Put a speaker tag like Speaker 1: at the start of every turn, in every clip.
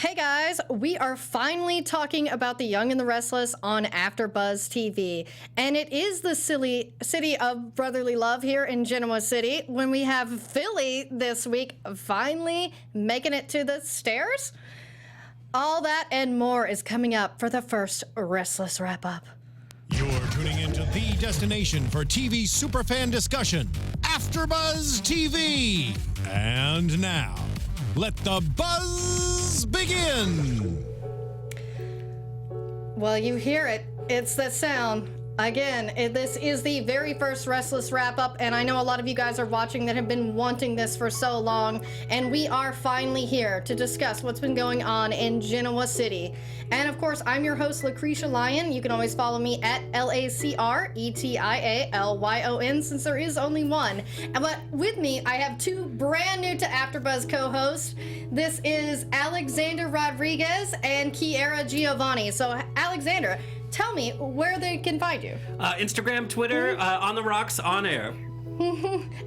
Speaker 1: Hey guys, we are finally talking about the Young and the Restless on AFTERBUZZ TV. And it is the city of brotherly love here in Genoa City when we have Philly this week finally making it to the stairs. All that and more is coming up for the first Restless wrap-up.
Speaker 2: You're tuning into the destination for TV superfan discussion, AFTERBUZZ TV. And now, let the buzz begin.
Speaker 1: Well, you hear it. It's that sound. Again, this is the very first Restless wrap-up, and I know a lot of you guys are watching that have been wanting this for so long, and we are finally here to discuss what's been going on in Genoa City. And of course, I'm your host, Lucretia Lyon. You can always follow me at LACRETIALYON, since there is only one. But with me, I have two brand new to AFTERBUZZ co-hosts. This is Alexander Rodriguez and Kiera Giovanni. So, Alexander, tell me where they can find you.
Speaker 3: Instagram, Twitter, On the Rocks, On Air.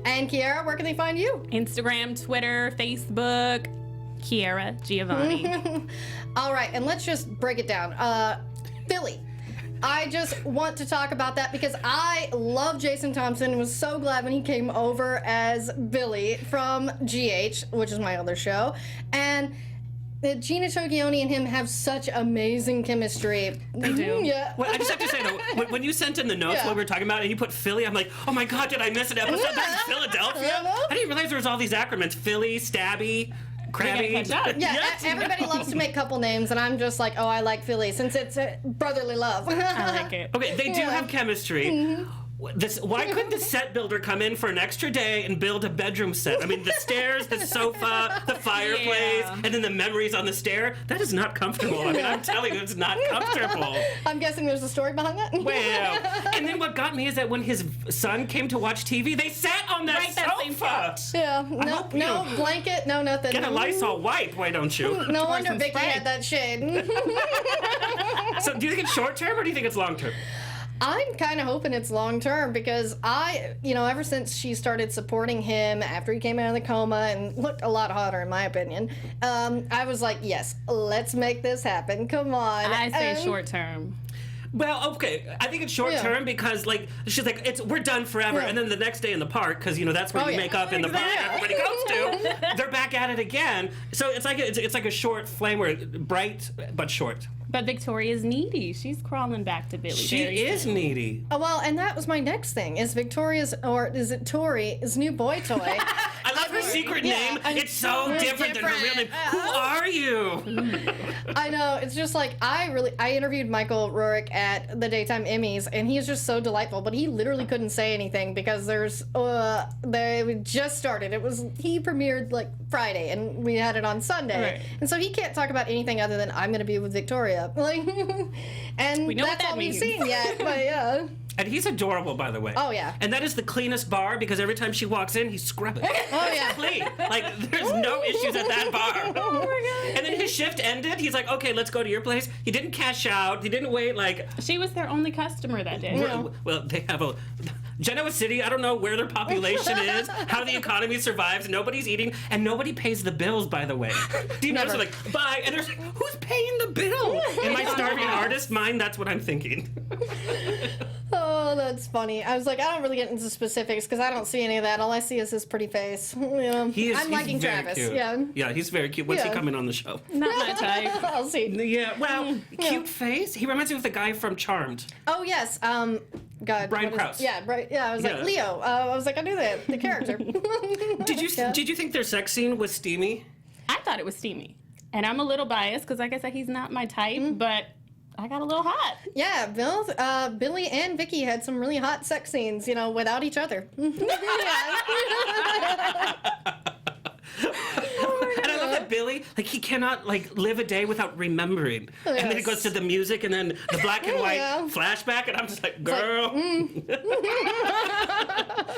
Speaker 1: And Kiera, where can they find you?
Speaker 4: Instagram, Twitter, Facebook, Kiera Giovanni.
Speaker 1: All right, and let's just break it down. Philly. I just want to talk about that because I love Jason Thompson and was so glad when he came over as Billy from GH, which is my other show. And Gina Togioni and him have such amazing chemistry.
Speaker 4: They do.
Speaker 1: Yeah.
Speaker 3: Well, I just have to say, though, when you sent in the notes while we were talking about it and you put Philly, I'm like, oh my God, did I miss an episode? That's Philadelphia? I didn't realize there was all these acronyms. Philly, Stabby, Krabby.
Speaker 1: Everybody loves to make couple names, and I'm just like, oh, I like Philly, since it's brotherly love.
Speaker 4: I like it.
Speaker 3: Okay, they do have chemistry. Why couldn't the set builder come in for an extra day and build a bedroom set? I mean, the stairs, the sofa, the fireplace, and then the memories on the stair. That is not comfortable. I mean, I'm telling you, it's not comfortable.
Speaker 1: I'm guessing there's a story behind that.
Speaker 3: Well, and then what got me is that when his son came to watch TV, they sat on that sofa.
Speaker 1: Yeah, no blanket, no nothing.
Speaker 3: Get a Lysol wipe, why don't you?
Speaker 1: No wonder Vicky had that shade.
Speaker 3: So do you think it's short term or do you think it's long term?
Speaker 1: I'm kind of hoping it's long term because ever since she started supporting him after he came out of the coma and looked a lot hotter in my opinion, I was like, yes, let's make this happen. Come on.
Speaker 4: I say short term.
Speaker 3: Well, okay, I think it's short term because, like, she's like, we're done forever, and then the next day in the park, because that's where you make up in the park everybody goes to. They're back at it again. So it's like a short flame where bright but short.
Speaker 4: But Victoria's needy. She's crawling back to Billy.
Speaker 3: She is needy.
Speaker 1: Oh, well, and that was my next thing. Is Victoria's, or is it Tori's new boy toy?
Speaker 3: I love her secret name. It's so different than her real name. Who are you?
Speaker 1: I know. It's just like, I interviewed Michael Rourke at the Daytime Emmys, and he's just so delightful, but he literally couldn't say anything because they just started. He premiered like Friday, and we had it on Sunday. Right. And so he can't talk about anything other than I'm going to be with Victoria. Like, and
Speaker 4: we know
Speaker 1: that's
Speaker 4: what that
Speaker 1: all
Speaker 4: means.
Speaker 1: we've seen yet, but yeah.
Speaker 3: And he's adorable, by the way.
Speaker 1: Oh, yeah.
Speaker 3: And that is the cleanest bar because every time she walks in, he's scrubbing.
Speaker 1: Oh, yeah.
Speaker 3: Clean. Like, there's no issues at that bar.
Speaker 1: Oh, my God.
Speaker 3: And then his shift ended. He's like, okay, let's go to your place. He didn't cash out. He didn't wait, like...
Speaker 4: She was their only customer that day.
Speaker 3: Well, they have a... Genoa City, I don't know where their population is, how the economy survives. Nobody's eating, and nobody pays the bills, by the way. Do you notice? They're like, bye. And there's like, who's paying the bill? In my starving artist mind, that's what I'm thinking.
Speaker 1: Oh, that's funny. I was like, I don't really get into specifics because I don't see any of that. All I see is his pretty face. Yeah. I'm liking Travis.
Speaker 3: Cute. Yeah, he's very cute. When's he coming on the show?
Speaker 4: Not my type.
Speaker 1: I'll see.
Speaker 3: Yeah, well, cute face. He reminds me of the guy from Charmed.
Speaker 1: Oh, yes. God.
Speaker 3: Brian Krause.
Speaker 1: Yeah, right. Yeah, I was like, Leo. I was like, I knew that. The character.
Speaker 3: Did you think their sex scene was steamy?
Speaker 4: I thought it was steamy. And I'm a little biased because, like I said, he's not my type, but I got a little hot.
Speaker 1: Yeah, Billy and Vicky had some really hot sex scenes, without each other.
Speaker 3: And I love that Billy, like, he cannot, like, live a day without remembering. Yes. And then it goes to the music and then the black and white flashback, and I'm just like, girl.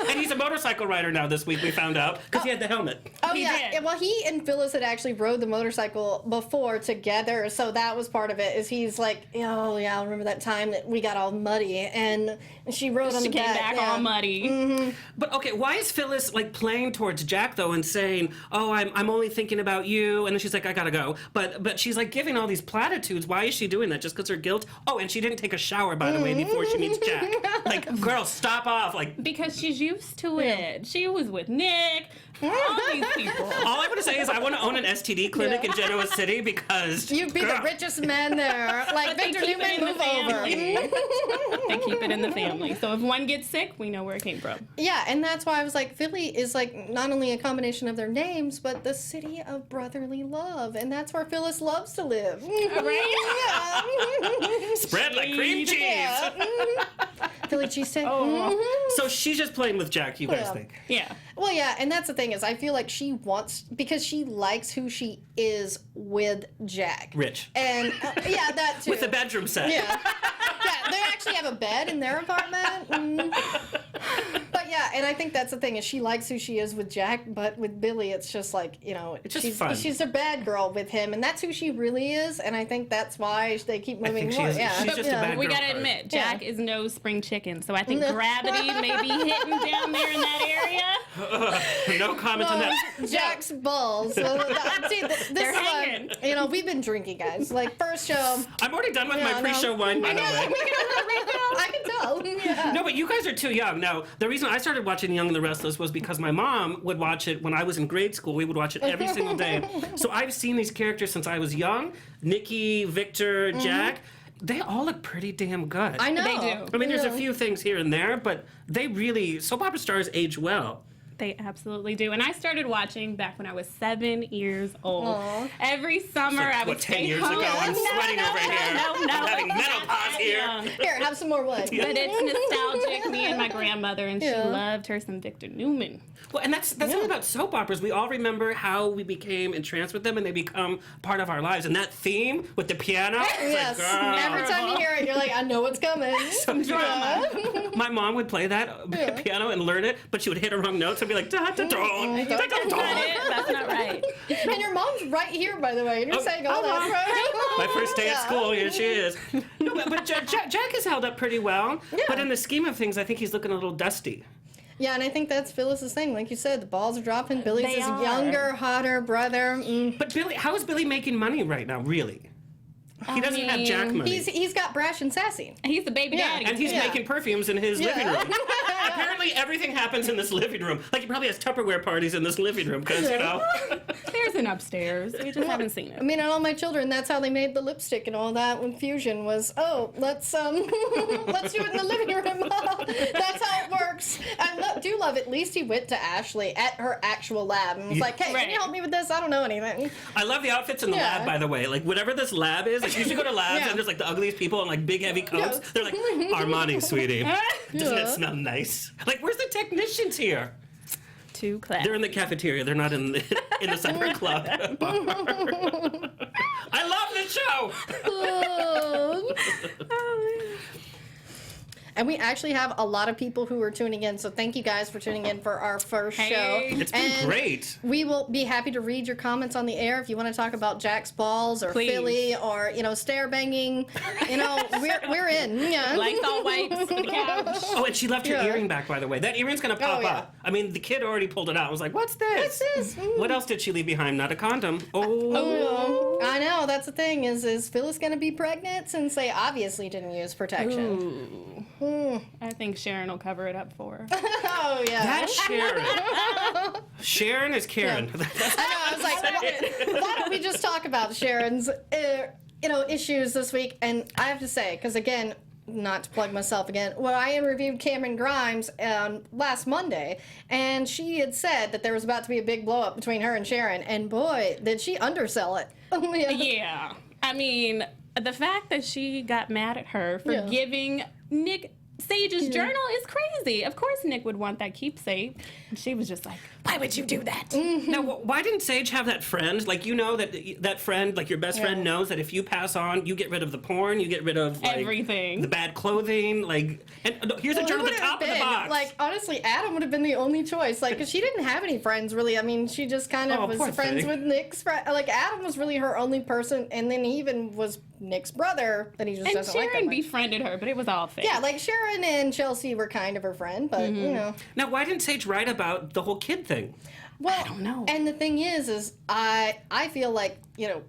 Speaker 3: And he's a motorcycle rider now this week, we found out, because he had the helmet.
Speaker 1: Oh,
Speaker 4: He
Speaker 1: yeah.
Speaker 4: did.
Speaker 1: Well, he and Phyllis had actually rode the motorcycle before together, so that was part of it. Is he's like, oh, yeah, I remember that time that we got all muddy, and she rode on
Speaker 4: She
Speaker 1: the
Speaker 4: came
Speaker 1: back.
Speaker 4: back all muddy.
Speaker 3: But okay, why is Phyllis like playing towards Jack though and saying, "Oh, I'm only thinking about you," and then she's like, "I gotta go," but she's like giving all these platitudes. Why is she doing that? Just because her guilt? Oh, and she didn't take a shower by the way before she meets Jack. Like, girl, stop off. Like,
Speaker 4: Because she's used to it. She was with Nick, all these people.
Speaker 3: all I want to say is I want to own an STD clinic in Genoa City because
Speaker 1: You'd be the
Speaker 3: girl,
Speaker 1: richest man there. Like,
Speaker 4: But they
Speaker 1: Victor
Speaker 4: keep it
Speaker 1: Newman,
Speaker 4: in the
Speaker 1: move over.
Speaker 4: family. They keep it in the family. So if one gets sick, we know where it came from.
Speaker 1: Yeah, and that's why I was like, Philly is like not only a combination of their names, but the city of brotherly love, and that's where Phyllis loves to live.
Speaker 4: Right?
Speaker 3: spread like cream cheese.
Speaker 1: Yeah. Philly cheesesteak.
Speaker 3: So she's just playing with Jack, you guys
Speaker 1: Yeah.
Speaker 3: think?
Speaker 4: Yeah.
Speaker 1: Well, yeah, and that's the thing is, I feel like she wants because she likes who she is with Jack.
Speaker 3: Rich.
Speaker 1: And yeah, that too.
Speaker 3: With the bedroom set.
Speaker 1: Yeah. Yeah, they actually have a bed in their apartment. But yeah, and I think that's the thing is she likes who she is with Jack, but with Billy, it's just like, you know,
Speaker 3: It's just
Speaker 1: she's
Speaker 3: fun.
Speaker 1: she's a bad girl with him, and that's who she really is, and I think that's why they keep moving
Speaker 3: think she
Speaker 1: more.
Speaker 3: is-
Speaker 1: Yeah.
Speaker 3: she's just a bad
Speaker 4: We
Speaker 3: girl
Speaker 4: gotta
Speaker 3: card.
Speaker 4: admit,
Speaker 1: Yeah.
Speaker 4: Jack is no spring chicken. So I think gravity may be hitting down there in that area.
Speaker 3: No comment on that.
Speaker 1: Jack's balls. So, see, this
Speaker 4: They're
Speaker 1: is why,
Speaker 4: hanging.
Speaker 1: you know, we've been drinking, guys. Like, first show.
Speaker 3: I'm already done with
Speaker 1: Yeah,
Speaker 3: my
Speaker 1: I know.
Speaker 3: pre-show wine, by the way.
Speaker 1: I can tell. Yeah.
Speaker 3: No, but you guys are too young. Now, the reason I started watching Young The Restless was because my mom would watch it when I was in grade school. We would watch it every single day. So I've seen these characters since I was young. Nikki, Victor, Jack. They all look pretty damn good.
Speaker 1: I know.
Speaker 4: They do.
Speaker 3: I mean, there's a
Speaker 1: Yeah.
Speaker 3: few things here and there, but they really, soap opera stars age well.
Speaker 4: They absolutely do. And I started watching back when I was 7 years old.
Speaker 1: Aw.
Speaker 4: Every summer I would
Speaker 3: 10
Speaker 4: stay
Speaker 3: years
Speaker 4: home.
Speaker 3: ago? I'm sweating over here.
Speaker 4: No,
Speaker 3: I'm having
Speaker 4: not
Speaker 3: menopause
Speaker 4: that
Speaker 3: here.
Speaker 4: young.
Speaker 1: Here, have some more wood.
Speaker 4: But it's nostalgic. Me and my grandmother, and
Speaker 1: Yeah.
Speaker 4: she loved her some Victor Newman.
Speaker 3: Well, and that's the thing about soap operas. We all remember how we became entranced with them and they become part of our lives. And that theme with the piano, it's
Speaker 1: Yes.
Speaker 3: like, girl.
Speaker 1: Every time you hear it, you're like, I know what's coming.
Speaker 3: Some drama. My mom would play that piano and learn it, but she would hit the wrong notes and be like, da da da da da
Speaker 4: That's
Speaker 3: da.
Speaker 4: not it. That's not right.
Speaker 1: And your mom's right here, by the way, and you're
Speaker 3: Oh,
Speaker 1: saying all
Speaker 3: oh,
Speaker 1: that, right?
Speaker 3: My first day at
Speaker 1: Yeah.
Speaker 3: school, here she is. No, but Jack has held up pretty well.
Speaker 1: Yeah.
Speaker 3: But in the scheme of things, I think he's looking a little dusty.
Speaker 1: Yeah, and I think that's Phyllis's thing. Like you said, the balls are dropping. Billy's
Speaker 4: They
Speaker 1: his
Speaker 4: are.
Speaker 1: younger, hotter brother.
Speaker 3: But Billy, how is Billy making money right now, really? He doesn't have Jack money.
Speaker 1: He's got brash and sassy.
Speaker 4: He's the baby
Speaker 1: Yeah.
Speaker 4: daddy.
Speaker 3: And he's
Speaker 1: Yeah.
Speaker 3: making perfumes in his living room. Apparently, everything happens in this living room. Like, he probably has Tupperware parties in this living room, because, you know.
Speaker 4: There's an upstairs. We just haven't seen
Speaker 1: I
Speaker 4: it.
Speaker 1: mean, and all my children, that's how they made the lipstick and all that when Fusion was, oh, let's let's do it in the living room. That's how it works. I do love, at least he went to Ashley at her actual lab and was like, hey, can
Speaker 4: Right.
Speaker 1: you help me with this? I don't know anything.
Speaker 3: I love the outfits in the
Speaker 1: Yeah.
Speaker 3: lab, by the way. Like, whatever this lab is, like, you should go to labs
Speaker 1: Yeah.
Speaker 3: and there's, like, the ugliest people in, like, big, heavy coats.
Speaker 1: Yeah.
Speaker 3: They're like, Armani, sweetie. Doesn't
Speaker 1: Yeah.
Speaker 3: it smell nice? Like, where's the technicians here?
Speaker 4: Too classy.
Speaker 3: They're in the cafeteria. They're not in the supper club bar. I love this show.
Speaker 1: And we actually have a lot of people who are tuning in, so thank you guys for tuning in for our first
Speaker 4: Hey.
Speaker 1: show.
Speaker 3: It's been
Speaker 1: And
Speaker 3: great.
Speaker 1: We will be happy to read your comments on the air if you want to talk about Jack's balls or
Speaker 4: Please.
Speaker 1: Philly or, you know, stare banging. You know, we're in. Yeah.
Speaker 4: Lysol wipes for the couch.
Speaker 3: Oh, and she left her
Speaker 1: Yeah.
Speaker 3: earring back, by the way. That earring's gonna pop
Speaker 1: yeah.
Speaker 3: up. I mean, the kid already pulled it out. I was like, what's this?
Speaker 1: What's this?
Speaker 3: What else did she leave behind? Not a condom. Oh.
Speaker 1: I know, that's the thing. Is Phyllis going to be pregnant since they obviously didn't use protection?
Speaker 4: Ooh. I think Sharon will cover it up for her.
Speaker 1: Oh, yeah.
Speaker 3: That's Sharon. Sharon is Karen.
Speaker 1: I know, I was like, why don't we just talk about Sharon's, you know, issues this week? And I have to say, because again, not to plug myself again, well, I interviewed Cameron Grimes last Monday, and she had said that there was about to be a big blow up between her and Sharon, and boy, did she undersell it.
Speaker 4: Yeah. I mean, the fact that she got mad at her for
Speaker 1: Yeah.
Speaker 4: giving Nick Sage's journal is crazy. Of course Nick would want that keepsake. And she was just like, why would you do that?
Speaker 3: Now, why didn't Sage have that friend? Like, you know that friend, like your best friend knows that if you pass on, you get rid of the porn, you get rid of like,
Speaker 4: everything,
Speaker 3: the bad clothing. Like, and here's a journal at the top of the box.
Speaker 1: Like, honestly, Adam would have been the only choice. Like, because she didn't have any friends really. I mean, she just kind of was friends with Nick's friend. Like, Adam was really her only person, and then he even was Nick's brother that he just doesn't like that
Speaker 4: Sharon
Speaker 1: much.
Speaker 4: befriended her, but it was all fake.
Speaker 1: Yeah, like Sharon and Chelsea were kind of her friend, but you know.
Speaker 3: Now, why didn't Sage write about the whole kid thing?
Speaker 1: Well,
Speaker 4: I don't know.
Speaker 1: And the thing is I feel like, you know,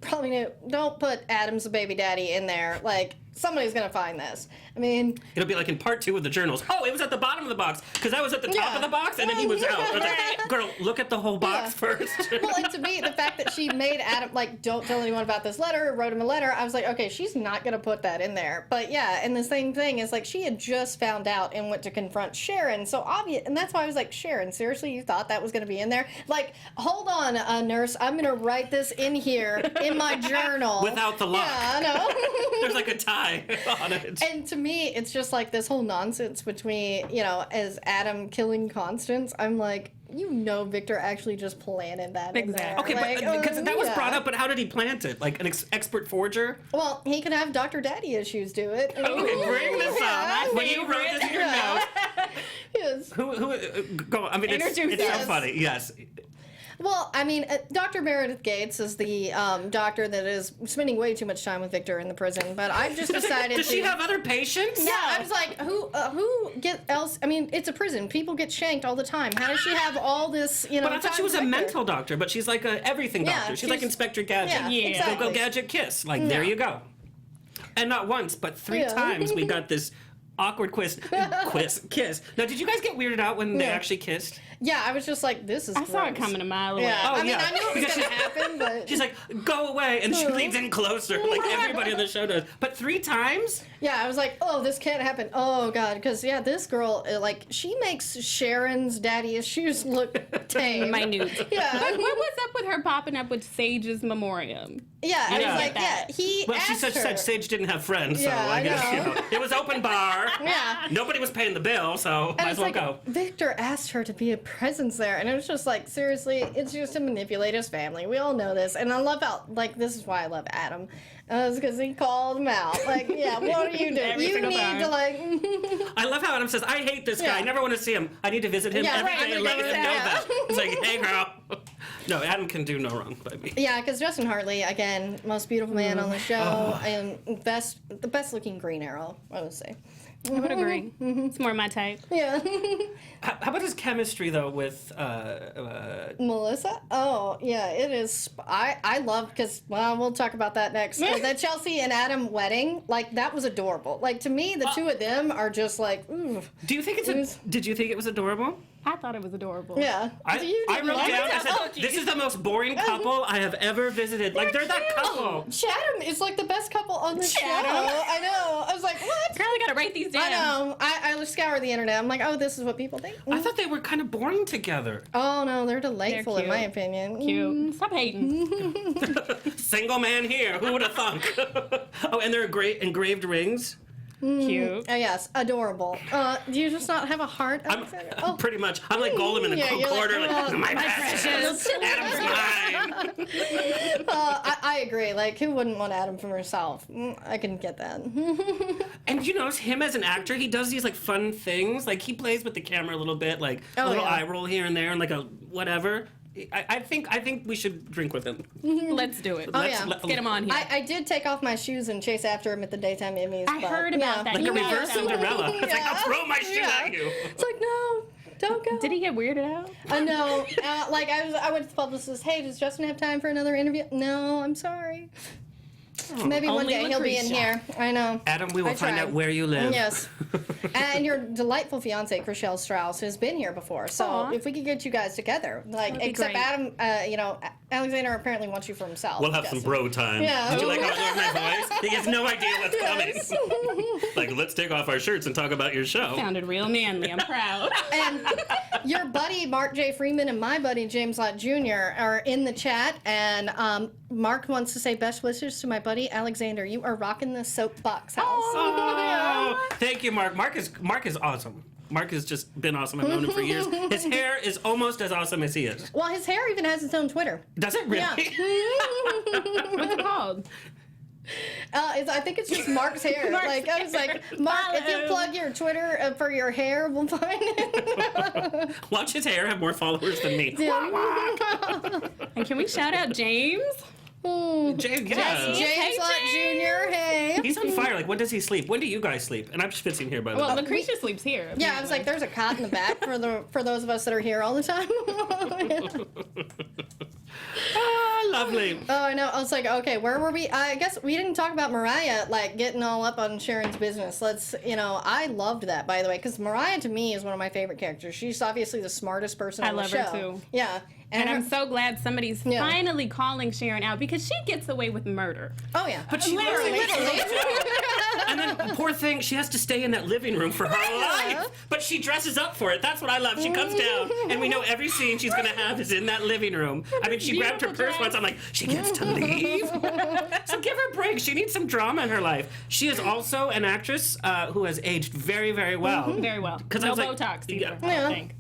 Speaker 1: probably don't put Adam's baby daddy in there. Like, somebody's gonna find this. I mean,
Speaker 3: it'll be like in part 2 of the journals. Oh, it was at the bottom of the box because I was at the top of the box, and then he was out. I was like, girl, look at the whole box first.
Speaker 1: Well, and to me, the fact that she made Adam like, don't tell anyone about this letter, wrote him a letter, I was like, okay, she's not gonna put that in there. But yeah, and the same thing is like she had just found out and went to confront Sharon, so obvious, and that's why I was like, Sharon, seriously, you thought that was gonna be in there? Like, hold on, nurse, I'm gonna write this in here in my journal
Speaker 3: without the lock.
Speaker 1: Yeah, I know.
Speaker 3: There's like a tie on it.
Speaker 1: And to me, it's just like this whole nonsense between, you know, as Adam killing Constance. I'm like, you know, Victor actually just planted that in there.
Speaker 3: Okay,
Speaker 1: like,
Speaker 3: but because that was
Speaker 1: yeah.
Speaker 3: brought up, but how did he plant it? Like an expert forger?
Speaker 1: Well, he could have Dr. Daddy issues do it.
Speaker 3: Okay, bring this up. When you wrote this in your notes,
Speaker 1: Yes.
Speaker 3: go. I mean, it's so funny. Yes.
Speaker 1: Well, I mean, Dr. Meredith Gates is the doctor that is spending way too much time with Victor in the prison. But I've just decided.
Speaker 3: Does she have other patients?
Speaker 1: Yeah, I was like, who get else? I mean, it's a prison. People get shanked all the time. How does she have all this? You know.
Speaker 3: But I thought she was a mental doctor, but she's like a everything doctor. She's like Inspector Gadget.
Speaker 1: Yeah, exactly.
Speaker 3: Go Gadget kiss. Like there you go. And not once, but 3 times we got this awkward kiss. Now, did you guys get weirded out when they actually kissed?
Speaker 1: Yeah, I was just like, this is
Speaker 4: I saw it coming a mile away.
Speaker 1: Yeah.
Speaker 3: Oh,
Speaker 1: I mean, I knew it was going to happen, but...
Speaker 3: She's like, go away, and she leans in closer, like everybody on the show does. But 3 times?
Speaker 1: Yeah, I was like, oh, this can't happen. Oh, God. Because, yeah, this girl, like, she makes Sharon's daddy issues look tame.
Speaker 4: Minute.
Speaker 1: Yeah.
Speaker 4: But what was up with her popping up with Sage's memoriam?
Speaker 1: Yeah, I was
Speaker 3: Yeah.
Speaker 1: like, yeah, he
Speaker 3: Well, she
Speaker 1: asked
Speaker 3: said
Speaker 1: her.
Speaker 3: Sage didn't have friends, so
Speaker 1: Yeah,
Speaker 3: I guess,
Speaker 1: I
Speaker 3: you
Speaker 1: know.
Speaker 3: know. It was open bar.
Speaker 1: Yeah.
Speaker 3: Nobody was paying the bill, so
Speaker 1: And
Speaker 3: might as
Speaker 1: it's
Speaker 3: well
Speaker 1: like,
Speaker 3: go.
Speaker 1: Victor asked her to be a presence there, and it was just like, seriously, it's just to manipulate his family. We all know this, and I love how, like, this is why I love Adam, because he called him out. Like, yeah, what are you doing?
Speaker 4: Every
Speaker 1: You
Speaker 4: single
Speaker 1: need
Speaker 4: time.
Speaker 1: to, like...
Speaker 3: I love how Adam says, I hate this guy. I never want to see him. I need to visit him
Speaker 1: Yeah,
Speaker 3: every
Speaker 1: right,
Speaker 3: day and let him
Speaker 1: every day,
Speaker 3: know
Speaker 1: yeah.
Speaker 3: that. It's like, hey, girl. No, Adam can do no wrong by me.
Speaker 1: Yeah, because Justin Hartley, again, most beautiful man on the show, and the best looking Green Arrow, I would say.
Speaker 4: I would agree. It's more my type.
Speaker 1: Yeah.
Speaker 3: How about his chemistry, though, with...
Speaker 1: Melissa? Oh, yeah, it is. I love, because, well, we'll talk about that next. That Chelsea and Adam wedding, like, that was adorable. Like, to me, the two of them are just like, ooh.
Speaker 3: Do you think did you think it was adorable?
Speaker 4: I thought it was adorable.
Speaker 1: Yeah.
Speaker 3: I wrote down, I said, this is the most boring couple I have ever visited. Like, they're that couple.
Speaker 1: Chatham is like the best couple on the show.
Speaker 4: Chatham?
Speaker 1: I know. I was like, what?
Speaker 4: Girl, I gotta write these down.
Speaker 1: I know. I scour the internet. I'm like, oh, this is what people think.
Speaker 3: I thought they were kind of boring together.
Speaker 1: Oh, no, they're delightful
Speaker 4: They're
Speaker 1: in my
Speaker 4: cute.
Speaker 1: opinion.
Speaker 4: Cute. Stop hating.
Speaker 3: Single man here. Who would have thunk? Oh, and they're engraved rings.
Speaker 4: Cute.
Speaker 1: Oh, yes, adorable. Do you just not have a heart? Alexander? Oh.
Speaker 3: Pretty much. I'm like Golem in the
Speaker 1: Yeah, you're
Speaker 3: corner.
Speaker 1: like,
Speaker 3: Like,
Speaker 1: oh,
Speaker 3: my precious. Adam's mine.
Speaker 1: I agree. Like, who wouldn't want Adam for herself? I can get that.
Speaker 3: And you notice him as an actor, he does these like fun things. Like he plays with the camera a little bit, like a little eye roll here and there, and like a whatever. I think we should drink with him.
Speaker 4: Let's do it.
Speaker 1: Oh, yeah.
Speaker 4: Let's get him on here.
Speaker 1: I did take off my shoes and chase after him at the daytime Emmys.
Speaker 4: I heard about that.
Speaker 3: Like
Speaker 4: You
Speaker 3: a
Speaker 4: know
Speaker 3: reverse
Speaker 4: that.
Speaker 3: Cinderella. It's like,
Speaker 1: Yeah.
Speaker 3: I'll throw my shoe
Speaker 1: Yeah.
Speaker 3: at you.
Speaker 1: It's like, no, don't go.
Speaker 4: Did he get weirded out?
Speaker 1: No. Like, I went to the publicist, hey, does Justin have time for another interview? No, I'm sorry. Maybe one
Speaker 4: only
Speaker 1: day he'll be in
Speaker 4: Lucretia.
Speaker 1: here. I know.
Speaker 3: Adam, we will
Speaker 1: I
Speaker 3: find
Speaker 1: tried.
Speaker 3: out where you live.
Speaker 1: Yes. And your delightful fiance, Chriselle Strauss, has been here before. So
Speaker 4: Aw.
Speaker 1: if we could get you guys together, like,
Speaker 4: That'd be
Speaker 1: except
Speaker 4: great.
Speaker 1: Adam, Alexander apparently wants you for himself.
Speaker 3: We'll have
Speaker 1: I'm
Speaker 3: some
Speaker 1: guessing.
Speaker 3: bro time.
Speaker 1: Yeah.
Speaker 3: Did you like how I lowered my voice? He has no idea what's
Speaker 1: Yes.
Speaker 3: coming. Like, let's take off our shirts and talk about your show.
Speaker 4: Sounded real manly. I'm proud.
Speaker 1: And Your buddy Mark J. Freeman and my buddy James Lott Jr. are in the chat, and Mark wants to say best wishes to my buddy Alexander. You are rocking the soapbox house.
Speaker 3: Oh, thank you, Mark. Mark is awesome. Mark has just been awesome. I've known him for years. His hair is almost as awesome as he is.
Speaker 1: Well, his hair even has its own Twitter.
Speaker 3: Does it really?
Speaker 1: Yeah.
Speaker 4: What's it called?
Speaker 1: I think it's just Mark's hair. I was like, Mark, if you plug your Twitter for your hair, we'll find it.
Speaker 3: Watch his hair have more followers than me.
Speaker 4: And can we shout out James?
Speaker 3: James, yeah.
Speaker 1: James Lott Jr., hey.
Speaker 3: He's on fire. Like, when does he sleep? When do you guys sleep? And I'm just sitting here, by the way.
Speaker 4: Well, Lucretia sleeps here.
Speaker 1: Yeah, I was like, there's a cot in the back for those of us that are here all the time.
Speaker 3: Lovely.
Speaker 1: Oh, I know. I was like, okay, where were we? I guess we didn't talk about Mariah, like, getting all up on Sharon's business. I loved that, by the way, because Mariah, to me, is one of my favorite characters. She's obviously the smartest person on the show.
Speaker 4: I love her, too.
Speaker 1: Yeah.
Speaker 4: And I'm so glad somebody's finally calling Sharon out because she gets away with murder.
Speaker 1: Oh, yeah.
Speaker 3: But she
Speaker 4: Literally.
Speaker 3: And then, poor thing, she has to stay in that living room for her life. But she dresses up for it. That's what I love. She comes down, and we know every scene she's going to have is in that living room. I mean, she grabbed her purse once. I'm like, she gets to leave? So give her a break. She needs some drama in her life. She is also an actress who has aged very, very well.
Speaker 4: Very well.
Speaker 3: Because
Speaker 4: no
Speaker 3: I was like,
Speaker 4: Botox either, I don't think.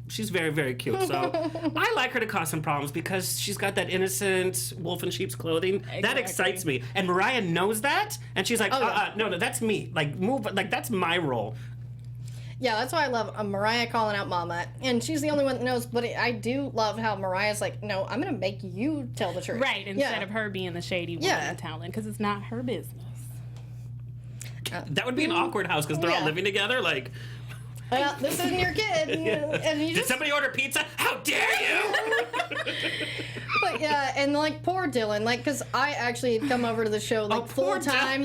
Speaker 3: She's very, very cute. So I like her to cause some problems because she's got that innocent wolf in sheep's clothing. Exactly. That excites me. And Mariah knows that. And she's like, no, that's me. Like, move. Like, that's my role.
Speaker 1: Yeah, that's why I love Mariah calling out Mama. And she's the only one that knows. But I do love how Mariah's like, no, I'm going to make you tell the truth.
Speaker 4: Right, instead of her being the shady woman telling. Because it's not her business.
Speaker 3: That would be an awkward house because they're all living together. Like...
Speaker 1: this isn't your kid. And you
Speaker 3: Did somebody order pizza? How dare you?
Speaker 1: But yeah, and like poor Dylan, like because I actually had come over to the show like full time,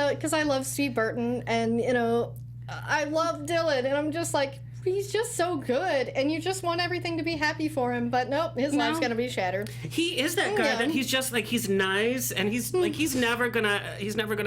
Speaker 1: because I love Steve Burton, and I love Dylan, and I'm just like, he's just so good, and you just want everything to be happy for him, but nope, his life's gonna be shattered.
Speaker 3: He is that guy that he's just like, he's nice, and he's like, he's never gonna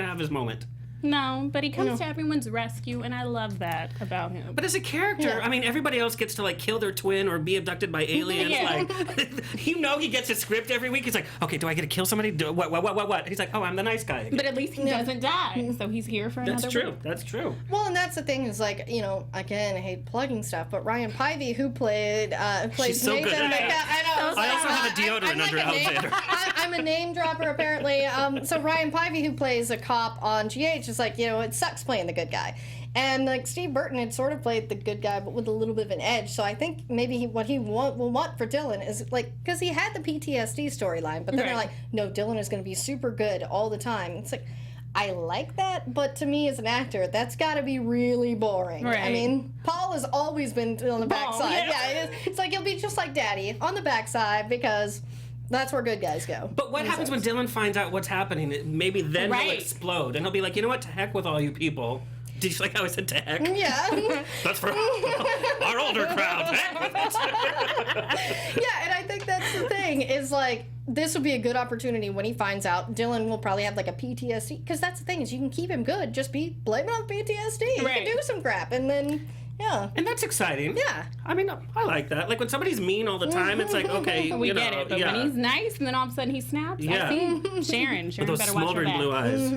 Speaker 3: have his moment.
Speaker 4: No, but he comes to everyone's rescue, and I love that about him.
Speaker 3: But as a character, I mean, everybody else gets to, like, kill their twin or be abducted by aliens. Like, he gets a script every week. He's like, okay, do I get to kill somebody? What? He's like, oh, I'm the nice guy again.
Speaker 4: But at least he doesn't die, so he's here for another week.
Speaker 3: That's true.
Speaker 1: Well, and that's the thing is, like, again, I hate plugging stuff, but Ryan Pivey, who plays
Speaker 3: She's so
Speaker 1: Nathan,
Speaker 3: good at that. I also have a deodorant under Alexander.
Speaker 1: I'm a name dropper, apparently. So Ryan Pivey, who plays a cop on GH, is like, it sucks playing the good guy. And like Steve Burton had sort of played the good guy, but with a little bit of an edge. So I think maybe what he will want for Dylan is like, because he had the PTSD storyline, but then they're like, no, Dylan is going to be super good all the time. It's like, I like that, but to me as an actor, that's got to be really boring.
Speaker 4: Right.
Speaker 1: I mean, Paul has always been on the backside.
Speaker 4: Yeah,
Speaker 1: it's like he'll be just like Daddy on the backside because that's where good guys go.
Speaker 3: But what happens when Dylan finds out what's happening? Maybe then he'll explode, and he'll be like, you know what? To heck with all you people. Did you like how I said to heck?
Speaker 1: Yeah.
Speaker 3: That's for our older crowd. Heck with it.
Speaker 1: Yeah, and I think that's the thing, is like, this would be a good opportunity when he finds out. Dylan will probably have like a PTSD, because that's the thing, is you can keep him good, just blame it on PTSD. You can do some crap, and then... Yeah.
Speaker 3: And that's exciting.
Speaker 1: Yeah.
Speaker 3: I mean, I like that. Like, when somebody's mean all the time, it's like, okay,
Speaker 4: we get it. But when he's nice and then all of a sudden he snaps, I see Sharon. Sharon
Speaker 3: with those
Speaker 4: better watch her
Speaker 3: smoldering
Speaker 4: back.
Speaker 3: blue eyes.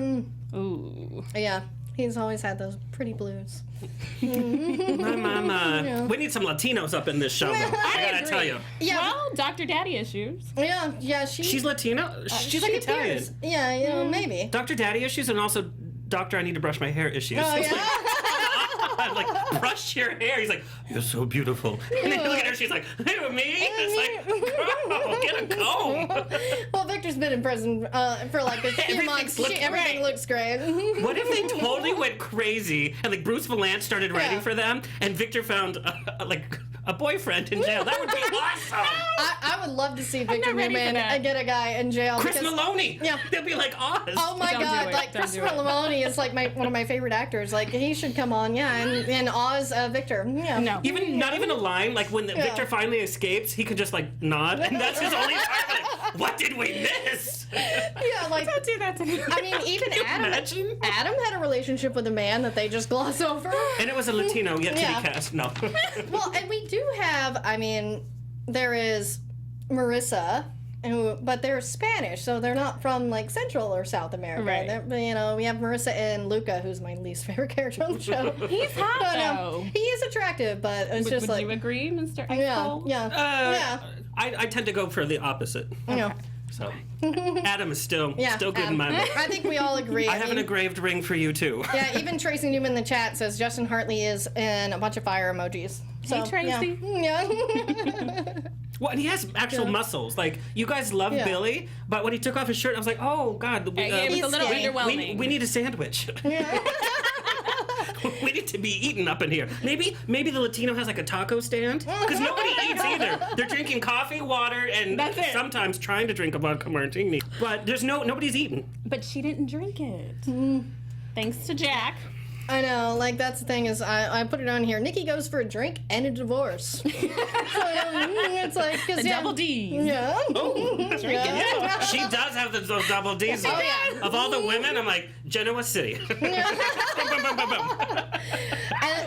Speaker 4: Ooh.
Speaker 1: Yeah. He's always had those pretty blues.
Speaker 3: My mama. We need some Latinos up in this show, though. I gotta tell you.
Speaker 1: Yeah.
Speaker 4: Well, Dr. Daddy Issues.
Speaker 1: Yeah.
Speaker 3: She's Latino? She's like Italian.
Speaker 1: Appears. Yeah, maybe.
Speaker 3: Dr. Daddy issues and also Doctor I need to brush my hair issues.
Speaker 1: Oh, yeah?
Speaker 3: I'm like, brush your hair. He's like, you're so beautiful. And then you look at her, she's like, who, me? It's like, girl, get a comb.
Speaker 1: Well, Victor's been in prison for like a few months. Everything looks great.
Speaker 3: What if they totally went crazy and like Bruce Valanche started writing for them and Victor found a boyfriend in jail? That would be awesome.
Speaker 1: I would love to see Victor Newman get a guy in jail.
Speaker 3: Chris Maloney.
Speaker 1: Yeah.
Speaker 3: They'll be like Oz.
Speaker 1: Oh my God. Like Christopher Maloney is like one of my favorite actors. Like he should come on. Yeah. And Oz Victor. Yeah.
Speaker 4: No.
Speaker 3: Not even a line. Like when Victor finally escapes, he could just like nod, and that's his only part. Like, What did we miss?
Speaker 1: Yeah, like,
Speaker 4: Don't do that to me.
Speaker 1: I mean, even
Speaker 3: Imagine.
Speaker 1: Adam had a relationship with a man that they just gloss over.
Speaker 3: And it was a Latino yet to
Speaker 1: Yeah.
Speaker 3: be cast. No.
Speaker 1: Well, and we do have, I mean, there is Marissa, but they're Spanish, so they're not from like Central or South America.
Speaker 4: Right.
Speaker 1: You know, we have Marissa and Luca, who's my least favorite character on the show.
Speaker 4: He's hot,
Speaker 1: But,
Speaker 4: though.
Speaker 1: he is attractive, but it's just
Speaker 4: Would
Speaker 1: like,
Speaker 4: you agree, Mr. Ice
Speaker 1: yeah,
Speaker 4: Cold?
Speaker 1: yeah,
Speaker 3: I tend to go for the opposite.
Speaker 1: yeah.
Speaker 3: So Adam is still good
Speaker 1: Adam.
Speaker 3: in my book.
Speaker 1: I think we all agree.
Speaker 3: I have an engraved ring for you too.
Speaker 1: Yeah, even Tracy Newman in the chat says Justin Hartley is in a bunch of fire emojis. So,
Speaker 4: Tracy.
Speaker 1: Yeah.
Speaker 3: Well, and he has actual muscles. Like, you guys love
Speaker 1: Yeah.
Speaker 3: Billy, but when he took off his shirt, I was like, oh, God.
Speaker 4: It was a little
Speaker 1: skinny.
Speaker 4: underwhelming.
Speaker 3: We need a sandwich.
Speaker 1: Yeah.
Speaker 3: We need to be eaten up in here. Maybe the Latino has like a taco stand, because nobody eats either. They're drinking coffee, water, and
Speaker 4: That's it.
Speaker 3: sometimes trying to drink a vodka martini. But nobody's eating.
Speaker 4: But she didn't drink it. Thanks to Jack.
Speaker 1: I know, like, that's the thing is, I put it on here. Nikki goes for a drink and a divorce. So, it's like,
Speaker 4: The double D's.
Speaker 1: Yeah.
Speaker 3: Yeah, she does have those double D's.
Speaker 1: Oh, yeah.
Speaker 3: Of all the women, I'm like, Genoa City. Boom, boom, boom, boom, boom.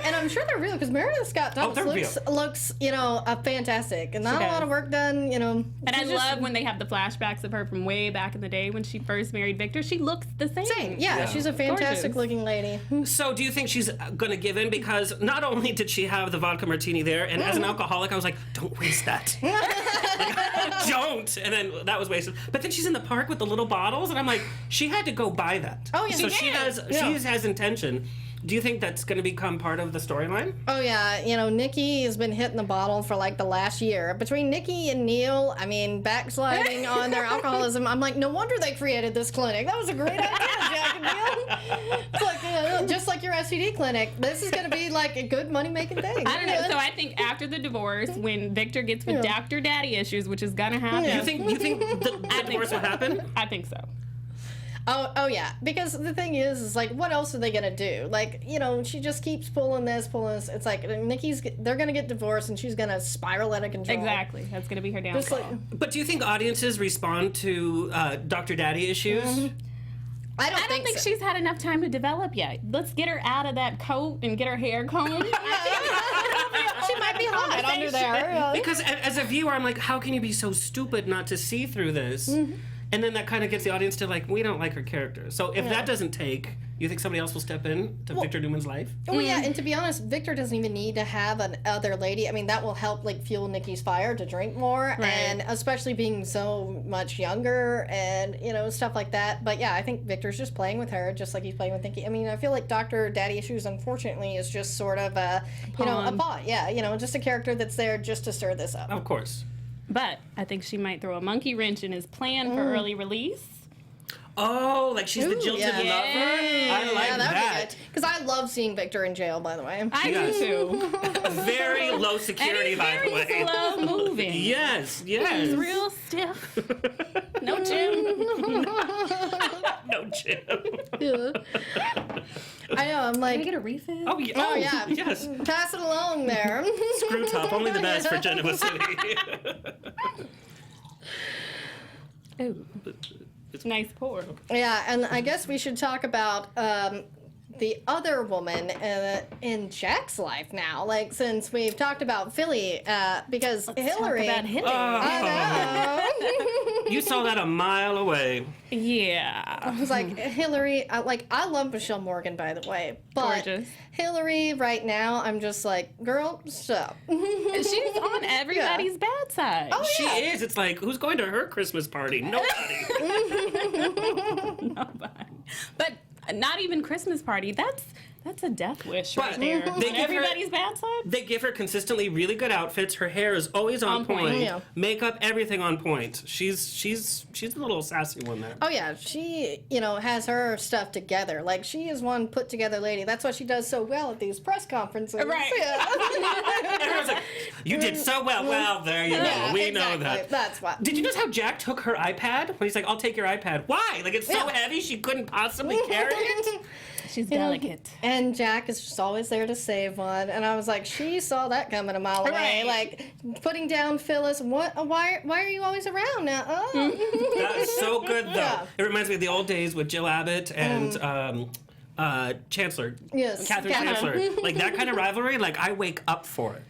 Speaker 1: And I'm sure they're real because Meredith Scott Thomas
Speaker 3: they're
Speaker 1: looks, you know, fantastic, and not a
Speaker 4: does.
Speaker 1: lot of work done, you know.
Speaker 4: And I
Speaker 1: She's just-
Speaker 4: love when they have the flashbacks of her from way back in the day when she first married Victor. She looks the same.
Speaker 1: Same. Yeah, she's a fantastic looking lady.
Speaker 3: So do you think she's going to give in? Because not only did she have the vodka martini there, and as an alcoholic, I was like, don't waste that. Don't. And then that was wasted. But then she's in the park with the little bottles, and I'm like, she had to go buy that.
Speaker 1: Oh, yeah,
Speaker 3: So
Speaker 1: she
Speaker 3: she
Speaker 1: did.
Speaker 3: has intention. Do you think that's going to become part of the storyline?
Speaker 1: Oh yeah, you know, Nikki has been hitting the bottle for like the last year. Between Nikki and Neil, I mean, backsliding on their alcoholism, I'm like, no wonder they created this clinic. That was a great idea, Jack and Neil. It's like, just like your STD clinic, this is going to be like a good money-making thing.
Speaker 4: I don't know. So I think after the divorce, when Victor gets with Dr. Daddy issues, which is gonna happen.
Speaker 3: You think the divorce will happen?
Speaker 4: I think so.
Speaker 1: Oh yeah, because the thing is like, what else are they gonna do? Like, you know, she just keeps pulling this. It's like they're gonna get divorced, and she's gonna spiral out of control.
Speaker 4: Exactly. That's gonna be her downfall.
Speaker 1: Just like,
Speaker 3: But do you think audiences respond to Dr. Daddy issues?
Speaker 1: I don't
Speaker 4: I don't think
Speaker 1: so.
Speaker 4: she's had enough time to develop yet. Let's get her out of that coat and get her hair combed.
Speaker 1: She might be hot under there. Yeah.
Speaker 3: Because as a viewer, I'm like, how can you be so stupid not to see through this? And then that kind of gets the audience to like, we don't like her character. So if that doesn't take, you think somebody else will step in to Victor Newman's life?
Speaker 1: Oh yeah, and to be honest, Victor doesn't even need to have another lady. I mean, that will help like fuel Nikki's fire to drink more, and especially being so much younger and you know stuff like that. But yeah, I think Victor's just playing with her, just like he's playing with Nikki. I mean, I feel like Dr. Daddy Issues, unfortunately, is just sort of a you know a pawn. Yeah, you know, just a character that's there just to stir this up.
Speaker 3: Of course.
Speaker 4: But I think she might throw a monkey wrench in his plan for early release.
Speaker 3: Oh, like she's the
Speaker 1: Ooh,
Speaker 3: jilted
Speaker 1: yeah.
Speaker 3: lover? I like that.
Speaker 1: Because I love seeing Victor in jail, by the way.
Speaker 4: I
Speaker 3: Yes.
Speaker 4: do too.
Speaker 3: Very low
Speaker 4: And
Speaker 3: security,
Speaker 4: he's
Speaker 3: by the
Speaker 4: very
Speaker 3: way.
Speaker 4: slow moving.
Speaker 3: Yes,
Speaker 4: He's
Speaker 3: yes.
Speaker 4: real stiff. No gym.
Speaker 3: No, Jim.
Speaker 1: Yeah. I know. I'm like,
Speaker 4: Get a refill.
Speaker 3: Oh, yeah.
Speaker 1: oh yeah,
Speaker 3: Yes.
Speaker 1: pass it along there.
Speaker 3: Screw top, only the best for Genoa City.
Speaker 4: Ooh. It's nice pour.
Speaker 1: Yeah, and I guess we should talk about the other woman in Jack's life now. Like, since we've talked about Philly, because Hillary.
Speaker 4: Talk about Hillary.
Speaker 1: I know.
Speaker 3: You saw that a mile away.
Speaker 4: Yeah.
Speaker 1: I was like, Hillary, I love Michelle Morgan, by the way. But
Speaker 4: Gorgeous.
Speaker 1: Hillary, right now, I'm just like, girl, stop.
Speaker 4: She's on everybody's bad side.
Speaker 1: Oh,
Speaker 3: She
Speaker 1: yeah.
Speaker 3: is. It's like, who's going to her Christmas party? Nobody.
Speaker 4: Nobody. But not even Christmas party. That's a death wish right
Speaker 3: But
Speaker 4: there.
Speaker 3: they
Speaker 4: On
Speaker 3: give her-
Speaker 4: everybody's bad side.
Speaker 3: They give her consistently really good outfits. Her hair is always on
Speaker 4: On point.
Speaker 1: Yeah.
Speaker 3: Makeup, everything on point. She's a little sassy one there.
Speaker 1: Oh yeah, she has her stuff together. Like she is one put together lady. That's why she does so well at these press conferences.
Speaker 4: Right.
Speaker 1: Yeah.
Speaker 3: Everyone's like, you did so well. Well, there you go.
Speaker 1: Yeah,
Speaker 3: We
Speaker 1: exactly.
Speaker 3: know that.
Speaker 1: That's why.
Speaker 3: Did you notice how Jack took her iPad? When he's like, I'll take your iPad. Why? Like, it's so
Speaker 1: Yeah.
Speaker 3: heavy she couldn't possibly carry it?
Speaker 4: She's
Speaker 1: You know,
Speaker 4: delicate.
Speaker 1: and Jack is just always there to save one. And I was like, she saw that coming a mile away.
Speaker 4: Right.
Speaker 1: Like, putting down Phyllis. Why are you always around now? Oh.
Speaker 3: That is so good, though.
Speaker 1: Yeah.
Speaker 3: It reminds me of the old days with Jill Abbott and Chancellor.
Speaker 1: Yes.
Speaker 3: Catherine Chancellor. Like, that kind of rivalry, like, I wake up for it.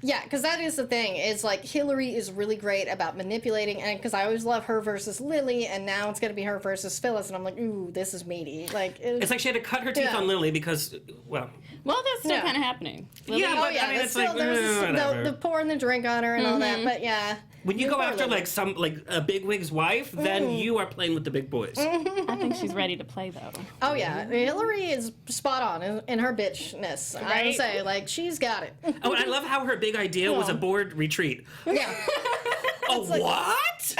Speaker 1: Yeah, because that is the thing. Is like Hillary is really great about manipulating, and because I always love her versus Lily, and now it's gonna be her versus Phyllis, and I'm like, ooh, this is meaty. Like,
Speaker 3: It's like she had to cut her teeth
Speaker 1: Yeah.
Speaker 3: on Lily because, well,
Speaker 4: Well, that's still
Speaker 1: Yeah.
Speaker 4: kind of happening.
Speaker 3: yeah,
Speaker 1: oh
Speaker 3: but
Speaker 1: yeah,
Speaker 3: I mean,
Speaker 1: but
Speaker 3: it's
Speaker 1: still,
Speaker 3: like,
Speaker 1: there was
Speaker 3: whatever.
Speaker 1: the pouring the drink on her and all that. But yeah,
Speaker 3: When you go
Speaker 1: poor
Speaker 3: after
Speaker 1: Lily.
Speaker 3: like a bigwig's wife, then you are playing with the big boys.
Speaker 4: I think she's ready to play, though.
Speaker 1: Oh yeah, Hillary is spot on in her bitchness. I would
Speaker 4: Right?
Speaker 1: say, like, she's got it.
Speaker 3: Oh, and I love how her big idea was a board retreat.
Speaker 1: Yeah.
Speaker 3: Oh, what?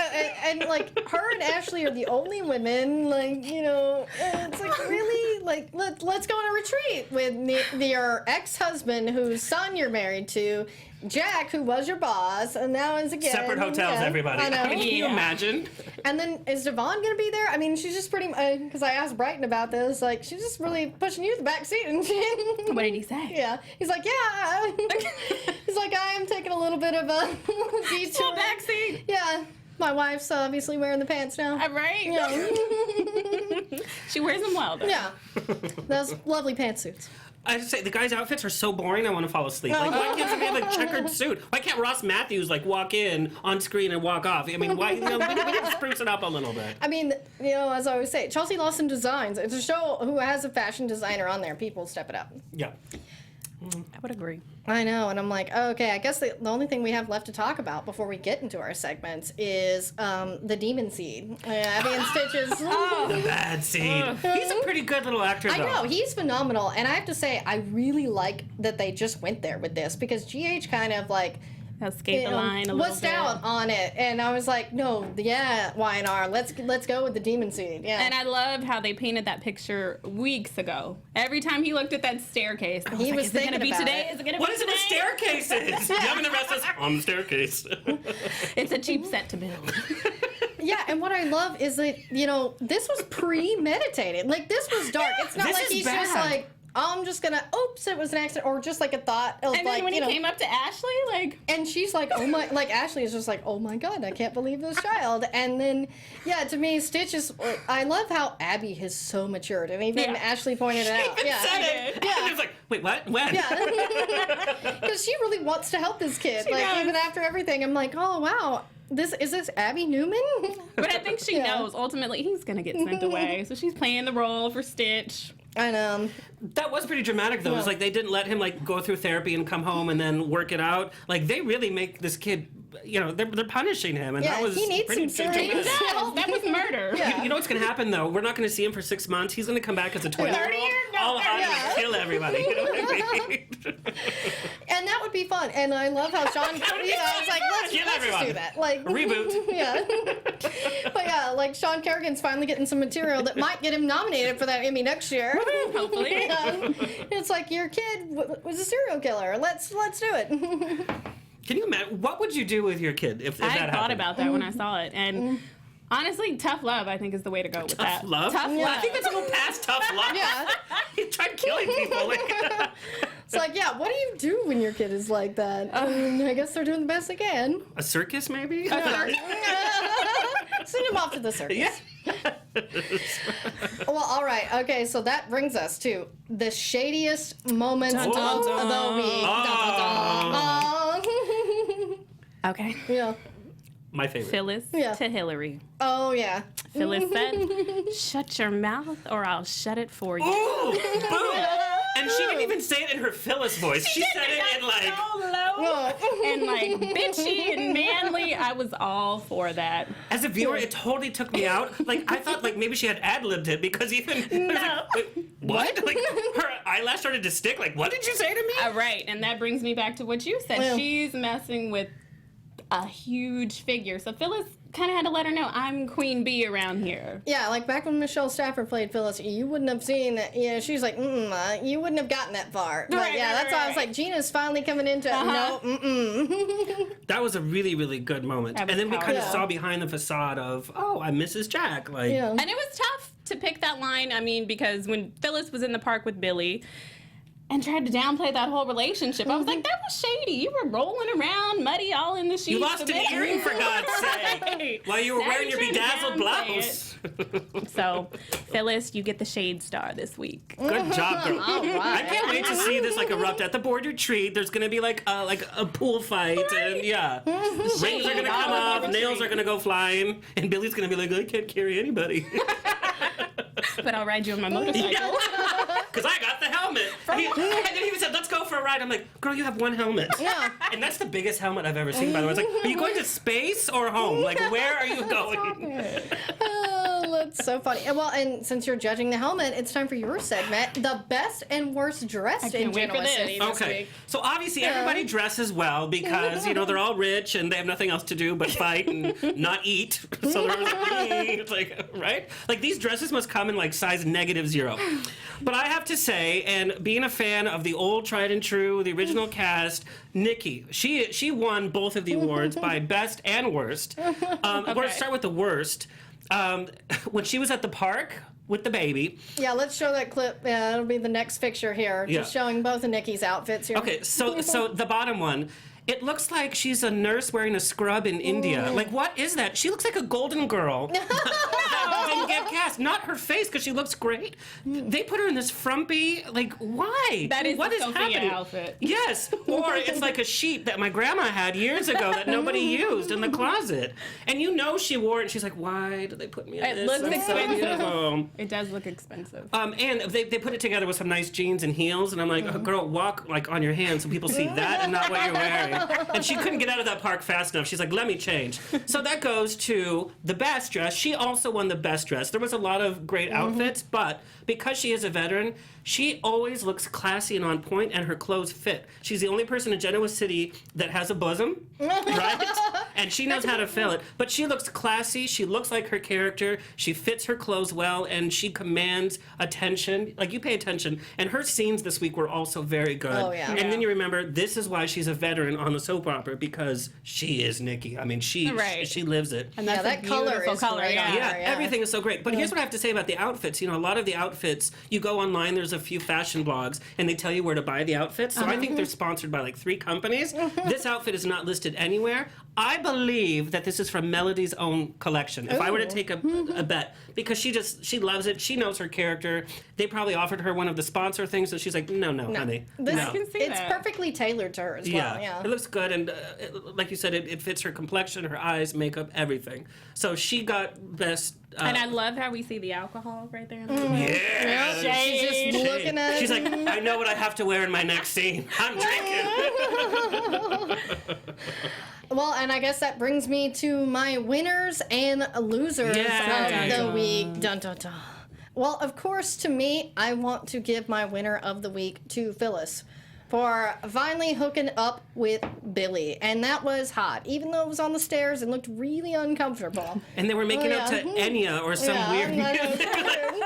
Speaker 1: And like her and Ashley are the only women, like, you know, and it's like, really, like, let's go on a retreat with your ex-husband whose son you're married to, Jack, who was your boss, and now is again
Speaker 3: Separate hotels,
Speaker 1: yeah,
Speaker 3: everybody.
Speaker 1: I know.
Speaker 3: Can you
Speaker 4: Yeah.
Speaker 3: imagine?
Speaker 1: And then is Devon gonna be there? I mean, she's just pretty, because I asked Brighton about this, like, she's just really pushing you in the back seat, and
Speaker 4: What did he say?
Speaker 1: yeah, he's like, yeah, he's like, I am taking a little bit of a detour.
Speaker 4: Still backseat.
Speaker 1: Yeah, my wife's obviously wearing the pants now.
Speaker 4: Right?
Speaker 1: Yeah.
Speaker 4: She wears them well, though.
Speaker 1: Yeah, those lovely pantsuits.
Speaker 3: I just say the guys' outfits are so boring. I want to fall asleep. Like, why can't somebody have a checkered suit? Why can't Ross Matthews like walk in on screen and walk off? I mean, why? You know, we need to spruce it up a little bit.
Speaker 1: I mean, you know, as I always say, Chelsea Lawson Designs. It's a show who has a fashion designer on there. People step it up.
Speaker 3: Yeah.
Speaker 4: I would agree.
Speaker 1: I know, and I'm like, oh, okay, I guess the only thing we have left to talk about before we get into our segments is the demon seed. Abby and Stitches.
Speaker 3: The bad seed. He's a pretty good little actor, though.
Speaker 1: I know, he's phenomenal, and I have to say, I really like that they just went there with this, because GH kind of like,
Speaker 4: Skate the line a little
Speaker 1: wussed
Speaker 4: bit.
Speaker 1: out on it, and I was like, no, yeah, Y&R, let's go with the demon seed, yeah.
Speaker 4: And I loved how they painted that picture weeks ago. Every time he looked at that staircase, I was
Speaker 1: He
Speaker 4: like,
Speaker 1: was
Speaker 4: is it going to
Speaker 1: thinking
Speaker 4: be
Speaker 1: about
Speaker 4: today?
Speaker 1: it.
Speaker 4: Is it going to
Speaker 3: What
Speaker 4: be
Speaker 3: is it with
Speaker 4: today?
Speaker 3: staircases? Young and the Restless on the staircase.
Speaker 4: It's a cheap set to build.
Speaker 1: Yeah, and what I love is that, you know, this was premeditated. Like, this was dark. It's not
Speaker 3: this
Speaker 1: like
Speaker 3: is
Speaker 1: he's just
Speaker 3: bad.
Speaker 1: like, I'm just gonna, oops, it was an accident, or just like a thought of
Speaker 4: And
Speaker 1: like,
Speaker 4: then when
Speaker 1: you
Speaker 4: he
Speaker 1: know.
Speaker 4: came up to Ashley, like,
Speaker 1: And she's like, oh my, like Ashley is just like, oh my God, I can't believe this child. And then, yeah, to me, Stitch is, I love how Abby has so matured. And even
Speaker 4: Yeah.
Speaker 1: Ashley pointed it out.
Speaker 3: Even
Speaker 1: Yeah.
Speaker 3: said it.
Speaker 1: Yeah.
Speaker 3: And he was like, wait, what? When?
Speaker 1: Yeah. Because she really wants to help this kid. Like,
Speaker 4: does.
Speaker 1: even after everything, I'm like, oh wow, is this Abby Newman?
Speaker 4: but I think she
Speaker 1: Yeah.
Speaker 4: knows ultimately he's going to get sent away. So she's playing the role for Stitch.
Speaker 1: And
Speaker 3: That was pretty dramatic, though. It was
Speaker 1: Yeah.
Speaker 3: like they didn't let him like go through therapy and come home and then work it out. Like they really make this kid, you know, they're punishing him, and
Speaker 1: yeah,
Speaker 3: that was
Speaker 1: he needs
Speaker 3: pretty
Speaker 1: some
Speaker 3: dramatic.
Speaker 1: serious help.
Speaker 4: That was murder.
Speaker 1: Yeah.
Speaker 3: You know what's gonna happen though? We're not gonna see him for 6 months. He's gonna come back as a 20-year-old,
Speaker 4: 30 years? No,
Speaker 3: all hot
Speaker 1: 30.
Speaker 3: and kill everybody. You know what I mean?
Speaker 1: And that would be fun. And I love how Sean, you know, I was like, let's
Speaker 3: Kill
Speaker 1: just
Speaker 3: everyone.
Speaker 1: do that. Like,
Speaker 3: Reboot.
Speaker 1: Yeah. But yeah, like Sean Kerrigan's finally getting some material that might get him nominated for that Emmy next year.
Speaker 4: Hopefully.
Speaker 1: It's like, your kid was a serial killer. Let's do it.
Speaker 3: Can you imagine? What would you do with your kid if that
Speaker 4: I
Speaker 3: happened?
Speaker 4: thought about that when I saw it. And honestly, tough love, I think, is the way to go with that.
Speaker 3: Tough love?
Speaker 4: Tough
Speaker 1: Yeah.
Speaker 3: I
Speaker 4: love.
Speaker 3: think that's a little past tough love.
Speaker 1: Yeah.
Speaker 3: He tried killing people. Like,
Speaker 1: It's like, yeah, what do you do when your kid is like that? I guess they're doing the best they can.
Speaker 3: a circus, maybe?
Speaker 1: Send him off to the circus.
Speaker 3: Yeah.
Speaker 1: Well, all right. Okay, so that brings us to the shadiest moments
Speaker 4: Dun, dun,
Speaker 1: of
Speaker 4: dun.
Speaker 1: the week. Dun, dun, dun.
Speaker 4: Okay.
Speaker 1: Yeah.
Speaker 3: My favorite.
Speaker 4: Phyllis
Speaker 1: Yeah.
Speaker 4: to Hillary.
Speaker 1: Oh, yeah.
Speaker 4: Phyllis said, shut your mouth or I'll shut it for you.
Speaker 3: Ooh, boom. And she didn't even say it in her Phyllis voice. She said it in like.
Speaker 4: And like bitchy and manly. I was all for that.
Speaker 3: As a viewer, it totally took me out. Like I thought, like maybe she had ad-libbed it because even I was like, wait, what? Like her eyelash started to stick. Like, what did you say to me?
Speaker 4: Right, and that brings me back to what you said.
Speaker 1: Well-
Speaker 4: She's messing with a huge figure. So Phyllis kind of had to let her know, I'm queen bee around here.
Speaker 1: Yeah, like back when Michelle Stafford played Phyllis, you wouldn't have seen that. You know, she's like, you wouldn't have gotten that far. But
Speaker 4: Right,
Speaker 1: yeah,
Speaker 4: right,
Speaker 1: that's why I was
Speaker 4: right.
Speaker 1: like, Gina's finally coming into
Speaker 4: Uh-huh.
Speaker 1: no,
Speaker 3: That was a really, really good moment.
Speaker 4: That
Speaker 3: And
Speaker 4: was
Speaker 3: then we kind of
Speaker 1: powerful.
Speaker 3: saw behind the facade of, oh, I'm Mrs. Jack. Like,
Speaker 1: Yeah.
Speaker 4: And it was tough. to pick that line, I mean, because when Phyllis was in the park with Billy and tried to downplay that whole relationship, I was like, that was shady. You were rolling around, muddy, all in the sheets.
Speaker 3: You lost an earring, for God's sake, while you were
Speaker 4: Now
Speaker 3: wearing
Speaker 4: you're
Speaker 3: your
Speaker 4: trying to
Speaker 3: bedazzled blouse.
Speaker 4: So, Phyllis, you get the Shade Star this week.
Speaker 3: Good job, girl.
Speaker 1: All right.
Speaker 3: I can't wait to see this erupt at the board retreat. There's gonna be like a pool fight, and rings are gonna come off, nails are gonna go flying, and Billy's gonna be like, I can't carry anybody.
Speaker 4: But I'll ride you on my motorcycle.
Speaker 3: Because I got the helmet. And then he even said, let's go for a ride. I'm like, girl, you have one helmet.
Speaker 1: Yeah.
Speaker 3: And that's the biggest helmet I've ever seen, by the way. It's like, are you going to space or home? Like, where are you going?
Speaker 1: Oh, that's so funny. Well, and since you're judging the helmet, it's time for your segment, the best and worst dressed in
Speaker 4: can't wait for
Speaker 1: Genoa
Speaker 4: this.
Speaker 1: City this
Speaker 3: Okay,
Speaker 1: week.
Speaker 3: so obviously everybody dresses well because, they're all rich and they have nothing else to do but fight and not eat. So they're like, it's like, right? Like, these dresses must come in like size -0. But I have to say, and being a fan of the old tried and true, the original cast, Nikki, she won both of the awards by best and worst. We're going to start with the worst. When she was at the park with the baby.
Speaker 1: Yeah, let's show that clip. Yeah, it'll be the next picture here.
Speaker 3: Yeah.
Speaker 1: Just showing both of Nikki's outfits here.
Speaker 3: Okay, so the bottom one. It looks like she's a nurse wearing a scrub in India. Like, what is that? She looks like a golden girl that didn't get cast. Not her face, because she looks great. They put her in this frumpy, like, why?
Speaker 4: That is
Speaker 3: what
Speaker 4: the
Speaker 3: is
Speaker 4: Sophia
Speaker 3: happening?
Speaker 4: outfit.
Speaker 3: Yes, or it's like a sheet that my grandma had years ago that nobody used in the closet. And she wore it, and she's like, why did they put me in
Speaker 4: It
Speaker 3: this?
Speaker 4: looks
Speaker 3: I'm so
Speaker 4: expensive.
Speaker 3: beautiful.
Speaker 4: It does look expensive.
Speaker 3: And they put it together with some nice jeans and heels, and I'm like, girl, walk like on your hands so people see that and not what you're wearing. And she couldn't get out of that park fast enough. She's like, let me change. So that goes to the best dress. She also won the best dress. There was a lot of great outfits, but because she is a veteran, she always looks classy and on point, and her clothes fit. She's the only person in Genoa City that has a bosom, right? And she knows how to fill it. But she looks classy. She looks like her character. She fits her clothes well, and she commands attention. Like, you pay attention. And her scenes this week were also very good.
Speaker 1: Oh, yeah.
Speaker 3: And then you remember, this is why she's a veteran on the soap opera, because she is Nikki. I mean, she lives it.
Speaker 4: And
Speaker 1: Yeah,
Speaker 4: that's
Speaker 1: that
Speaker 4: a
Speaker 1: color
Speaker 4: beautiful
Speaker 1: is
Speaker 4: color.
Speaker 1: great on
Speaker 3: Yeah,
Speaker 1: her,
Speaker 3: everything is so great. But here's what I have to say about the outfits. A lot of the outfits, you go online, there's a few fashion blogs, and they tell you where to buy the outfits. So I think they're sponsored by like 3 companies. This outfit is not listed anywhere. I believe that this is from Melody's own collection. If I were to take a bet, because she loves it. She knows her character. They probably offered her one of the sponsor things, so she's like, no, honey.
Speaker 1: This,
Speaker 3: no.
Speaker 4: can see
Speaker 1: it's
Speaker 4: that.
Speaker 1: perfectly tailored to her as well. Yeah.
Speaker 3: It looks good, and like you said, it fits her complexion, her eyes, makeup, everything. So she got best.
Speaker 4: And I love how we see the alcohol right there.
Speaker 3: Yeah.
Speaker 1: She's just looking at it.
Speaker 3: She's like, I know what I have to wear in my next scene. I'm drinking.
Speaker 1: Well, and I guess that brings me to my winners and losers
Speaker 3: Yeah.
Speaker 1: of the week. Dun, dun, dun. Well, of course, to me, I want to give my winner of the week to Phyllis for finally hooking up with Billy. And that was hot, even though it was on the stairs and looked really uncomfortable.
Speaker 3: And they were making
Speaker 1: Oh,
Speaker 3: up to
Speaker 1: yeah.
Speaker 3: Enya or some weird
Speaker 1: I know.
Speaker 3: music.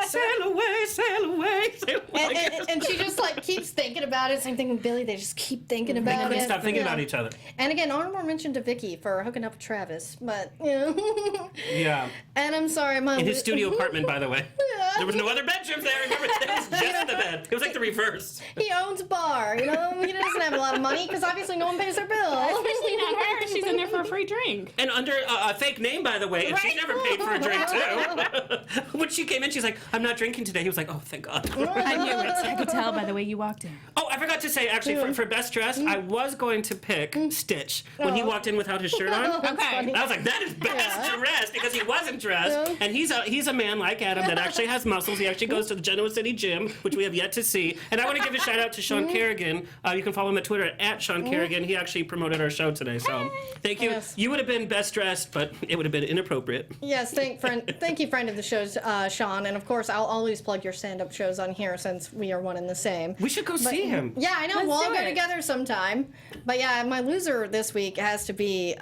Speaker 3: Sail away, sail away, sail away.
Speaker 1: And she just like keeps thinking about it. Same thing with Billy. They just keep thinking
Speaker 3: They
Speaker 1: about it.
Speaker 3: couldn't stop thinking
Speaker 1: Yeah.
Speaker 3: about each other.
Speaker 1: And again, honorable mention to Vicky for hooking up with Travis. But,
Speaker 3: Yeah.
Speaker 1: And I'm sorry, my
Speaker 3: In his studio apartment, by the way.
Speaker 1: Yeah.
Speaker 3: There was no other bedrooms there. Remember, there was just the bed. It was like the reverse.
Speaker 1: He owns a bar, He doesn't have a lot of money because obviously no one pays their bill.
Speaker 4: Especially not her. She's in there for a free drink.
Speaker 3: And under a fake name, by the way, and she's never paid for a drink, too. When she came in, she's like, I'm not drinking today. He was like, oh, thank God.
Speaker 4: I knew it. I could tell by the way you walked in.
Speaker 3: Oh, I forgot to say, actually, for Best Dressed, I was going to pick Stitch when he walked in without his shirt on.
Speaker 4: Okay.
Speaker 3: I was like, that is best dressed, because he wasn't dressed. And he's a man like Adam that actually has muscles. He actually goes to the Genoa City gym, which we have yet to see. And I want to give a shout out to Sean Kerrigan. You can follow him at Twitter at Sean Kerrigan. He actually promoted our show today, so thank you.
Speaker 1: Yes.
Speaker 3: You would have been best dressed, but it would have been inappropriate.
Speaker 1: Yes, thank you, friend of the show, Sean. And of course, I'll always plug your stand-up shows on here since we are one and the same.
Speaker 3: We should go see him.
Speaker 1: Yeah, I know.
Speaker 4: Let's
Speaker 1: We'll all
Speaker 4: do
Speaker 1: go
Speaker 4: it.
Speaker 1: together sometime. But yeah, my loser this week has to be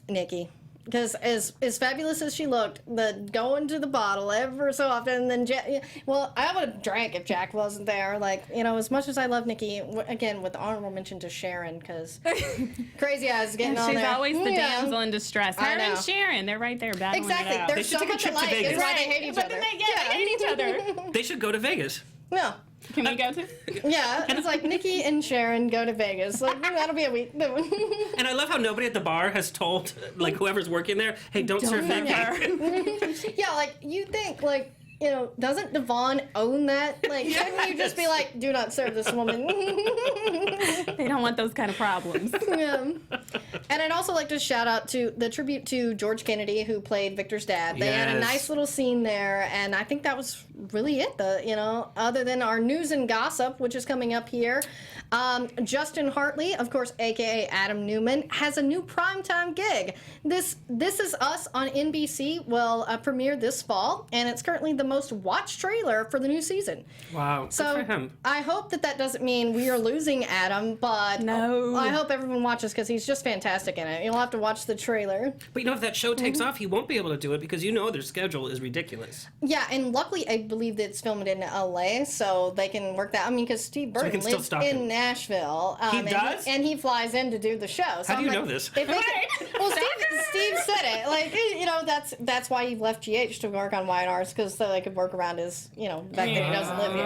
Speaker 1: Nikki. Because as fabulous as she looked, the going to the bottle ever so often, and then well, I would have drank if Jack wasn't there. Like, you know, as much as I love Nikki, again, with honorable mention to Sharon, because crazy eyes getting on there.
Speaker 4: She's always the damsel in distress. Her
Speaker 1: I know.
Speaker 4: and Sharon, they're right there battling
Speaker 1: Exactly.
Speaker 4: it out.
Speaker 1: They're
Speaker 3: They should
Speaker 1: so
Speaker 3: take a
Speaker 1: much
Speaker 3: trip to
Speaker 1: alike.
Speaker 3: Vegas.
Speaker 1: That's why they hate each
Speaker 4: But
Speaker 1: other.
Speaker 4: then they hate each other.
Speaker 3: They should go to Vegas.
Speaker 1: No.
Speaker 4: Can we go to?
Speaker 1: Yeah, it's like Nikki and Sharon go to Vegas. Like, that'll be a week.
Speaker 3: And I love how nobody at the bar has told, like, whoever's working there, hey, don't serve Nikki.
Speaker 1: Yeah, like, you think, like, you know, doesn't Devon own that? Like, shouldn't you just be like, do not serve this woman?
Speaker 4: They don't want those kind of problems.
Speaker 1: Yeah. And I'd also like to shout out to the tribute to George Kennedy, who played Victor's dad. They had a
Speaker 3: Yes.
Speaker 1: nice little scene there, and I think that was really it, you know, other than our news and gossip, which is coming up here. Justin Hartley, of course, aka Adam Newman, has a new primetime gig. This Is Us on NBC will premiere this fall, and it's currently the most watched trailer for the new season.
Speaker 3: Wow, good
Speaker 1: So
Speaker 3: for him.
Speaker 1: I hope that doesn't mean we are losing Adam, but
Speaker 4: No.
Speaker 1: I hope everyone watches because he's just fantastic in it. You'll have to watch the trailer.
Speaker 3: But you know, if that show takes off, he won't be able to do it because you know their schedule is ridiculous.
Speaker 1: Yeah, and luckily I believe that it's filmed in LA, so they can work that. I mean, because Steve
Speaker 3: they
Speaker 1: Burton
Speaker 3: can still
Speaker 1: lives
Speaker 3: stop
Speaker 1: in
Speaker 3: him.
Speaker 1: Nashville.
Speaker 3: He does?
Speaker 1: And he flies in to do the show. So
Speaker 3: How do
Speaker 1: I'm
Speaker 3: you
Speaker 1: like,
Speaker 3: know this?
Speaker 1: if they can, well, Steve said it. Like, you know, that's why he left GH to work on Y&R's, because so they could work around his, you know, the fact that he doesn't live here.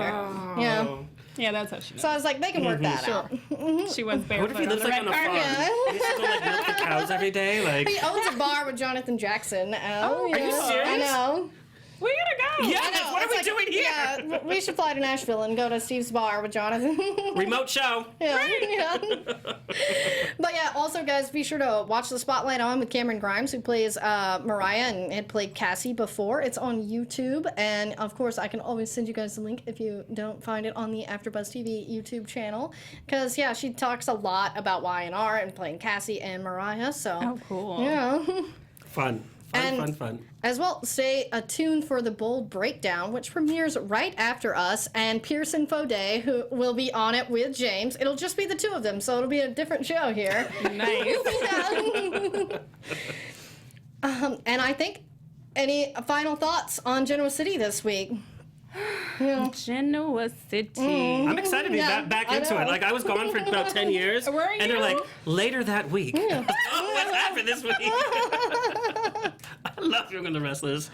Speaker 1: Yeah.
Speaker 3: Oh.
Speaker 4: Yeah, that's how she
Speaker 1: So I was like, they can work that out.
Speaker 4: She was
Speaker 3: What
Speaker 4: barefoot
Speaker 3: if he
Speaker 4: on
Speaker 3: lives
Speaker 4: the
Speaker 3: like
Speaker 4: red
Speaker 3: on a farm?
Speaker 4: carpet.
Speaker 1: Yeah.
Speaker 3: He used to go like milk the cows every day, like.
Speaker 1: He owns a bar with Jonathan Jackson.
Speaker 4: Oh,
Speaker 3: are you
Speaker 1: yeah.
Speaker 3: serious?
Speaker 1: I know.
Speaker 4: We gotta go.
Speaker 3: Yeah.
Speaker 1: I know.
Speaker 3: What are
Speaker 1: It's
Speaker 3: we
Speaker 1: like,
Speaker 3: doing here?
Speaker 1: Yeah, we should fly to Nashville and go to Steve's bar with Jonathan.
Speaker 3: Remote show.
Speaker 1: Yeah, yeah. But yeah, also guys, be sure to watch the Spotlight On with Cameron Grimes, who plays Mariah and had played Cassie before. It's on YouTube, and of course, I can always send you guys the link if you don't find it on the AfterBuzz TV YouTube channel. Because yeah, she talks a lot about Y&R and playing Cassie and Mariah. So
Speaker 4: Oh, cool.
Speaker 1: yeah.
Speaker 3: Fun.
Speaker 1: And-
Speaker 3: Fun.
Speaker 1: As well, stay attuned for the Bold Breakdown, which premieres right after us, and Pearson Faudet, who will be on it with James. It'll just be the two of them, so it'll be a different show here.
Speaker 4: Nice.
Speaker 1: And I think, any final thoughts on Genoa City this week?
Speaker 4: Genoa City.
Speaker 3: I'm excited to be
Speaker 1: Yeah,
Speaker 3: back
Speaker 1: I
Speaker 3: into
Speaker 1: know.
Speaker 3: it. Like, I was gone for about 10 years.
Speaker 4: Were
Speaker 3: And they're
Speaker 4: you?
Speaker 3: like, later that week. Oh, what's happened this week? I love Young The Restless.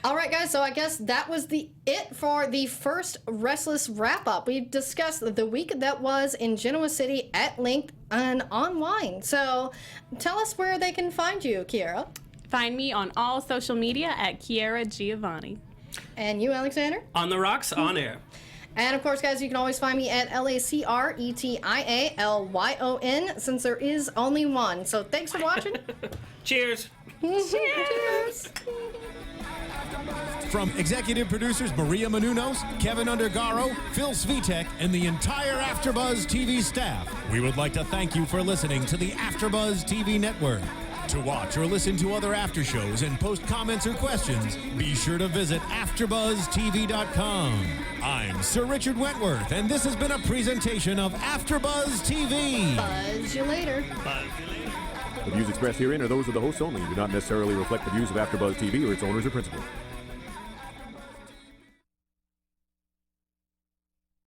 Speaker 1: All right, guys, so I guess that was it for the first Restless wrap-up. We discussed the week that was in Genoa City at length and online. So tell us where they can find you, Kiera.
Speaker 4: Find me on all social media at Kiera Giovanni.
Speaker 1: And you, Alexander?
Speaker 3: On the Rocks, on air.
Speaker 1: And of course, guys, you can always find me at LACRETIALYON, since there is only one. So thanks for watching.
Speaker 3: Cheers.
Speaker 1: Cheers.
Speaker 2: From executive producers Maria Menounos, Kevin Undergaro, Phil Svitek, and the entire AfterBuzz TV staff, we would like to thank you for listening to the AfterBuzz TV network. To watch or listen to other after shows and post comments or questions, be sure to visit AfterBuzzTV.com. I'm Sir Richard Wentworth, and this has been a presentation of AfterBuzz TV.
Speaker 1: Buzz you later.
Speaker 5: The views expressed herein are those of the hosts only and do not necessarily reflect the views of AfterBuzz TV or its owners or principals.